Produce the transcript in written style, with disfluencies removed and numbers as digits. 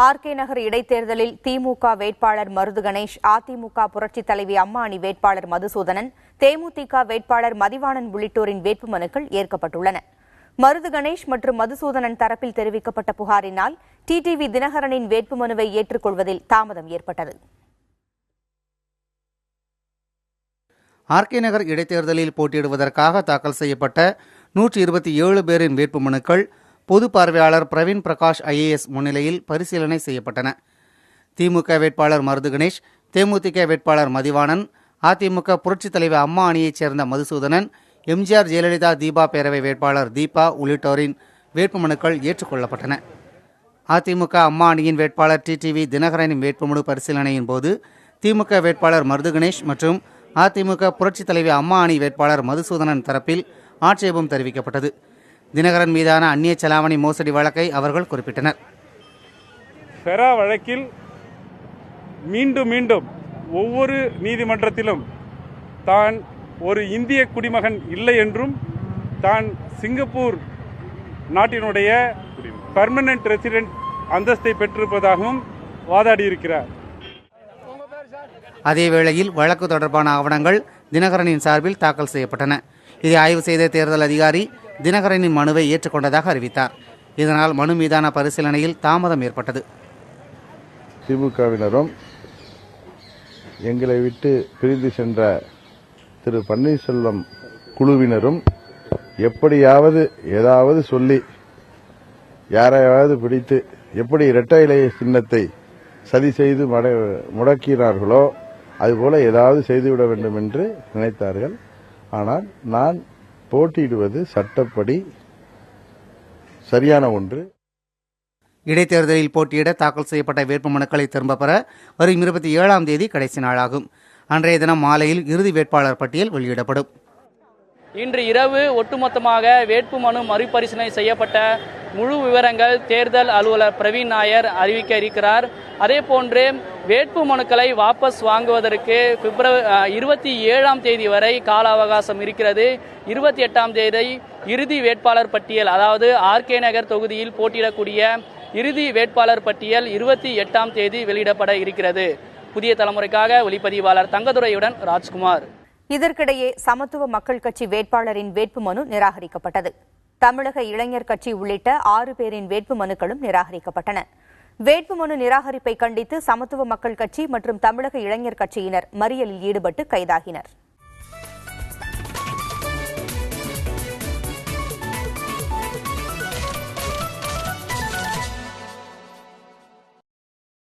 RK நகர் இடைத்தேர்தலில் திமுக வேட்பாளர் மருது கணேஷ், அதிமுக புரட்சித் தலைவி அம்மா அணி வேட்பாளர் மதுசூதனன், தேமுதிக வேட்பாளர் மதிவாணன் உள்ளிட்டோரின் வேட்புமனுக்கள் ஏற்கப்பட்டுள்ளன. மருது கணேஷ் மற்றும் மதுசூதனன் தரப்பில் தெரிவிக்கப்பட்ட புகாரினால் டிடிவி தினகரனின் வேட்புமனுவை ஏற்றுக்கொள்வதில் தாமதம் ஏற்பட்டது. ஆர்கே நகர் இடைத்தேர்தலில் போட்டியிடுவதற்காக தாக்கல் செய்யப்பட்ட 127 பேரின் வேட்புமனுக்கள் பொது பார்வையாளர் பிரவீன் பிரகாஷ் IAS முன்னிலையில் பரிசீலனை செய்யப்பட்டன. திமுக வேட்பாளர் மருது கணேஷ், தேமுதிக வேட்பாளர் மதிவாணன், அதிமுக புரட்சித் தலைவர் அம்மா அணியைச் சேர்ந்த மதுசூதனன், எம்ஜிஆர் ஜெயலலிதா தீபா பேரவை வேட்பாளர் தீபா உள்ளிட்டோரின் வேட்புமனுக்கள் ஏற்றுக்கொள்ளப்பட்டன. அதிமுக அம்மா அணியின் வேட்பாளர் டிடிவி தினகரனின் வேட்புமனு பரிசீலனையின் போது திமுக வேட்பாளர் மருது கணேஷ் மற்றும் அதிமுக புரட்சித் தலைவி அம்மா அணி வேட்பாளர் மதுசூதனன் தரப்பில் ஆட்சேபம் தெரிவிக்கப்பட்டது. தினகரன் மீதான அந்நிய செலாவணி மோசடி வழக்கை அவர்கள் குறிப்பிட்டனர். ஃபெரா வழக்கில் மீண்டும் மீண்டும் ஒவ்வொரு நீதிமன்றத்திலும் தான் ஒரு இந்திய குடிமகன் இல்லை என்றும் தான் சிங்கப்பூர் நாட்டினுடைய பெர்மனன்ட் ரெசிடென்ட் அந்தஸ்தை பெற்றிருப்பதாகவும் வாதாடியிருக்கிறார். அதேவேளையில் வழக்கு தொடர்பான ஆவணங்கள் தினகரனின் சார்பில் தாக்கல் செய்யப்பட்டன. இதை ஆய்வு செய்த தேர்தல் அதிகாரி தினகரனின் மனுவை ஏற்றுக்கொண்டதாக அறிவித்தார். இதனால் மனு மீதான பரிசீலனையில் தாமதம் ஏற்பட்டது. திமுகவினரும் எங்களை விட்டு பிரிந்து சென்ற திரு பன்னீர்செல்வம் குழுவினரும் எப்படியாவது ஏதாவது சொல்லி யாரையாவது பிடித்து எப்படி இரட்டை இலை சின்னத்தை சதி செய்து முடக்கினார்களோ அதுபோல ஏதாவது செய்துவிட வேண்டும் என்று நினைத்தார்கள். ஆனால் நான் போட்டியிடுவது சட்டப்படி சரியான ஒன்று. இடைத்தேர்தலில் போட்டியிட தாக்கல் செய்யப்பட்ட வேட்புமனுக்களை திரும்பப் பெற வரும் 27ஆம் தேதி கடைசி நாளாகும். அன்றைய தினம் மாலையில் இறுதி வேட்பாளர் பட்டியல் வெளியிடப்படும். இன்று இரவு ஒட்டுமொத்தமாக வேட்புமனு மறுபரிசீலனை செய்யப்பட்ட முழு விவரங்கள் தேர்தல் அலுவலர் பிரவீன் நாயர் அறிவிக்க இருக்கிறார். அதேபோன்று வேட்புமனுக்களை வாபஸ் வாங்குவதற்கு பிப்ரவரி 27ஆம் தேதி வரை கால அவகாசம் இருக்கிறது. 28ஆம் தேதி இறுதி வேட்பாளர் பட்டியல், அதாவது ஆர்கே நகர் தொகுதியில் போட்டியிடக்கூடிய இறுதி வேட்பாளர் பட்டியல் 28ஆம் தேதி வெளியிடப்பட இருக்கிறது. புதிய தலைமுறைக்காக ஒளிப்பதிவாளர் தங்கதுரையுடன் ராஜ்குமார். இதற்கிடையே சமத்துவ மக்கள் கட்சி வேட்பாளரின் வேட்புமனு நிராகரிக்கப்பட்டது. தமிழக இளைஞர் கட்சி உள்ளிட்ட 6 பேரின் வேட்புமனுக்களும் நிராகரிக்கப்பட்டன. வேட்புமனு நிராகரிப்பை கண்டித்து சமத்துவ மக்கள் கட்சி மற்றும் தமிழக இளைஞர் கட்சியினர் மறியலில் ஈடுபட்டு கைதாகினர்.